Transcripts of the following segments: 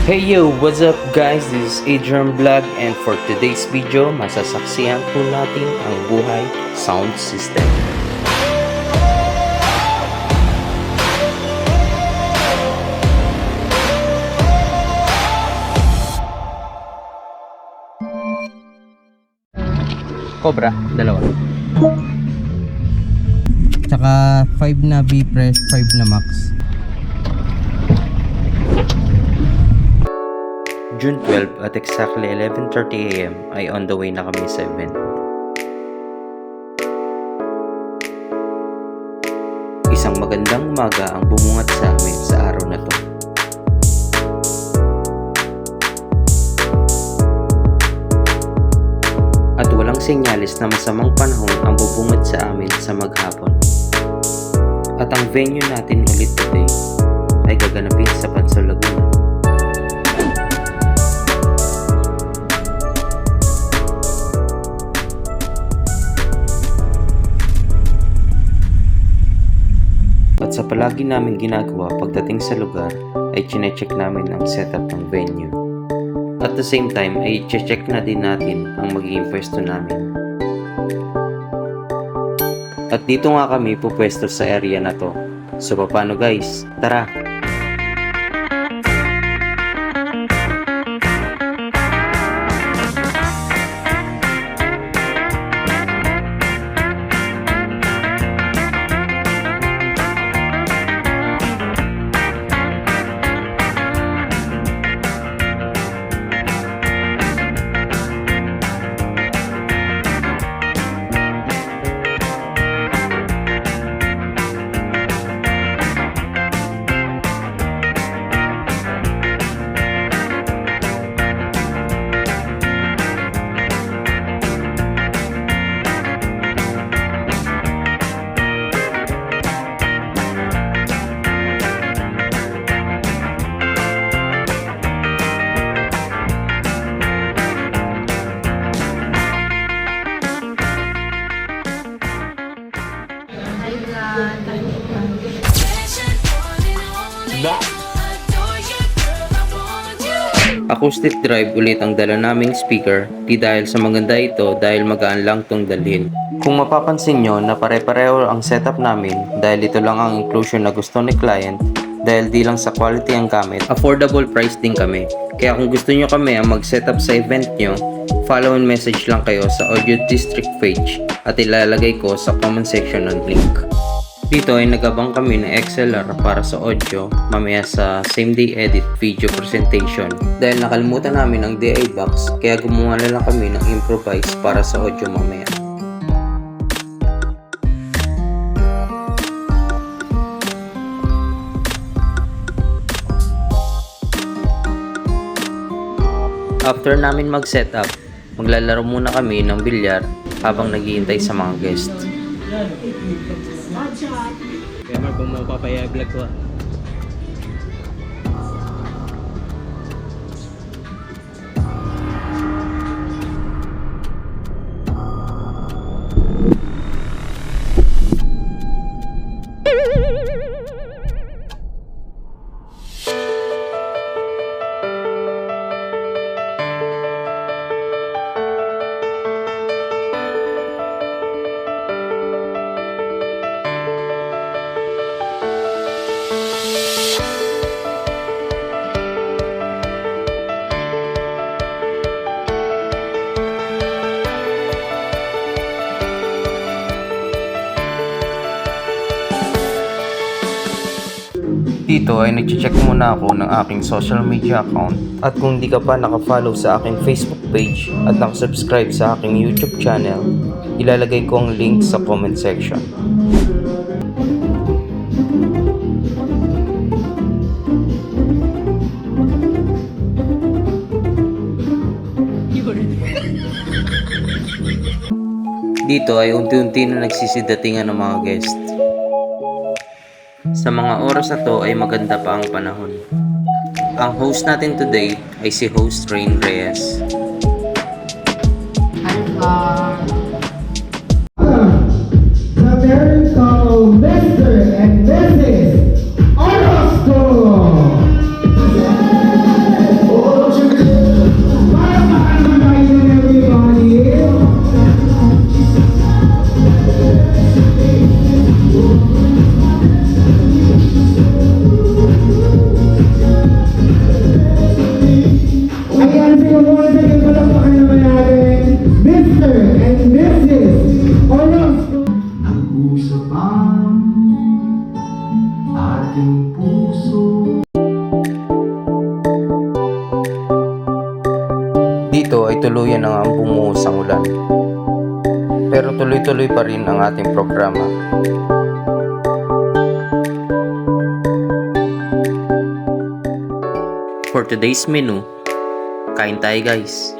Hey yo, what's up guys? This is Adrian Vlog and for today's video, masasaksihan po natin ang buhay sound system. Cobra, dalawa. Tsaka 5 na B-press, 5 na max. June 12 at exactly 11:30 AM ay on the way na kami sa event. Isang magandang umaga ang bumungat sa amin sa araw na to. At walang senyales na masamang panahon ang bubungad sa amin sa maghapon. At ang venue natin ulit today ay gaganapin sa Pansol, Laguna. At sa palagi namin ginagawa pagdating sa lugar ay chinecheck namin ang setup ng venue. At the same time ay check na din natin ang magiging pwesto namin. At dito nga kami pupwesto sa area na to. So paano guys? Tara! Acoustic drive ulit ang dala naming speaker, di dahil sa maganda ito dahil magaan lang tong dalhin. Kung mapapansin nyo na pare-pareho ang setup namin dahil ito lang ang inclusion na gusto ni client, dahil di lang sa quality ang gamit, affordable price din kami. Kaya kung gusto nyo kami ang mag-setup sa event nyo, follow and message lang kayo sa Audio District page at ilalagay ko sa comment section ng link. Dito ay nagabang kami ng XLR para sa audio mamaya sa same day edit video presentation. Dahil nakalimutan namin ang DI box kaya gumawa na lang kami ng improvise para sa audio mamaya. After namin mag-setup, maglalaro muna kami ng bilyar habang naghihintay sa mga guest. Kaya Mark, kung mapapaya-vlog ko Dito ay nag-check muna ako ng aking social media account at kung di ka pa naka-follow sa aking Facebook page at naka-subscribe sa aking YouTube channel, ilalagay ko ang link sa comment section. Dito ay unti-unti na nagsisidatingan ng mga guest. Sa mga oras na to ay maganda pa ang panahon. Ang host natin today ay si host Rain Reyes. American Mr. and Mrs. Orozco. dito ay tuluyan na nga ang bumuhos ang ulan. Pero tuloy-tuloy pa rin ang ating programa. For today's menu, kain tayo guys.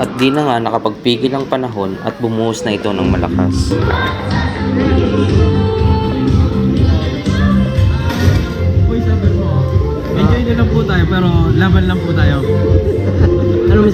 At di na nga nakapagpigil ang panahon at bumuhos na ito ng malakas. Uy, sabi mo, enjoy na lang po tayo pero laban lang po tayo. Ano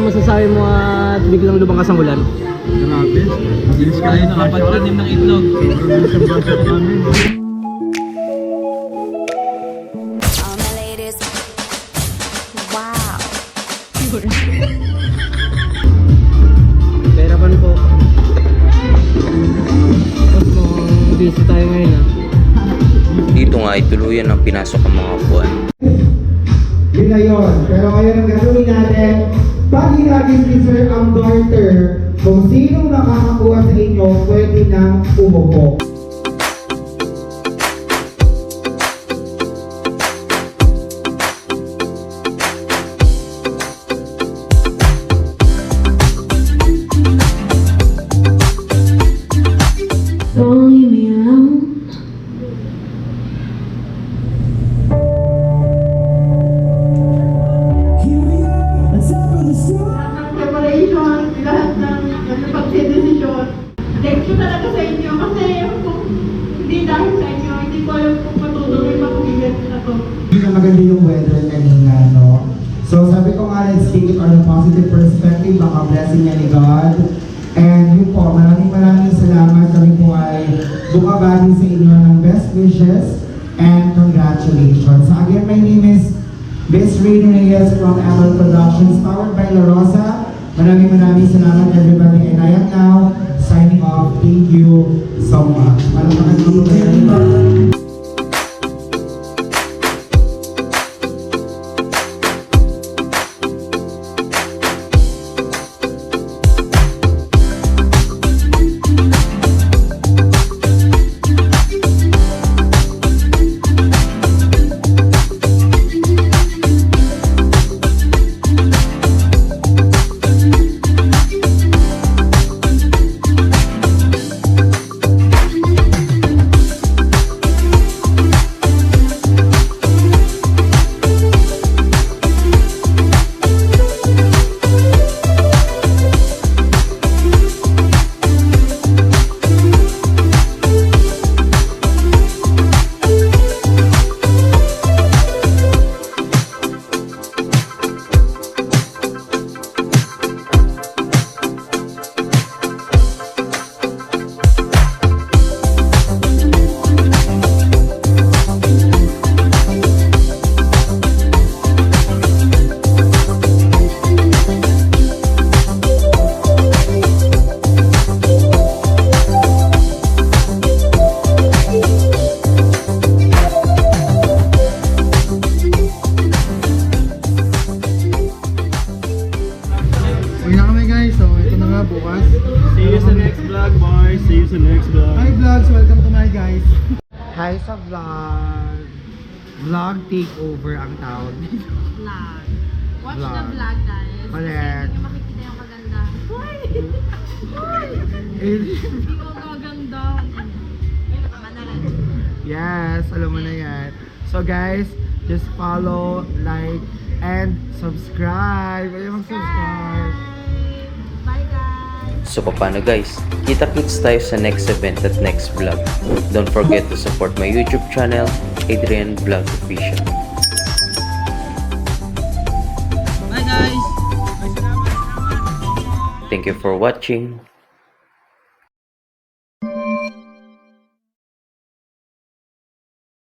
masasabi mo at biglang lumakas ang ulan? Grabe, bilis kayo nakapagtanim ng itlog. All my ladies. Wow. Perapan po. Tapos kung busy tayo ngayon Dito nga ay tuluyan ang pinasok ang mga buwan. Yun na yun. Pero ngayon ang gagawin natin, pag i-register ang garter, kung sinong nakakakuha sa inyo, pwede nang umupo. Calling me out. Lahat ng preparation, lahat ng pagdedesisyon. Thank you talaga sa inyo kasi kung hindi dahil sa inyo, hindi ko alam kung matutuloy pa kung event na to. Hindi na maganda yung weather kanina, no? So sabi ko nga, let's take it on a positive perspective, baka blessing niya ni God. And yun po, maraming salamat. Kami po ay bumabati sa inyo ng best wishes and congratulations. So again, my name is Miss Rain Reyes from Apple Productions, powered by La Rosa. Maraming salamat everybody, and I am now signing off. Thank you so much. Palakpakan po tayo, everybody. Uy na kami guys, so ito na nga bukas. See you sa next vlog, boys. See you sa next vlog. Hi vlogs, welcome to my guys. Hi sa vlog. Vlog takeover ang tawag dito. Vlog. Watch Vlog. the vlog, guys. Correct. Kasi hindi nyo makikita yung kaganda. Uy! Uy! Hindi ko kaganda. Tama na lang. Yes, alam mo na yan. So guys, just follow, like, and subscribe. Ayaw mag-subscribe. Bye, guys. So paano guys? Kita-kits tayo sa next event at next vlog. Don't forget to support my YouTube channel, Adrian Vlog Official. Bye guys! Thank you for watching.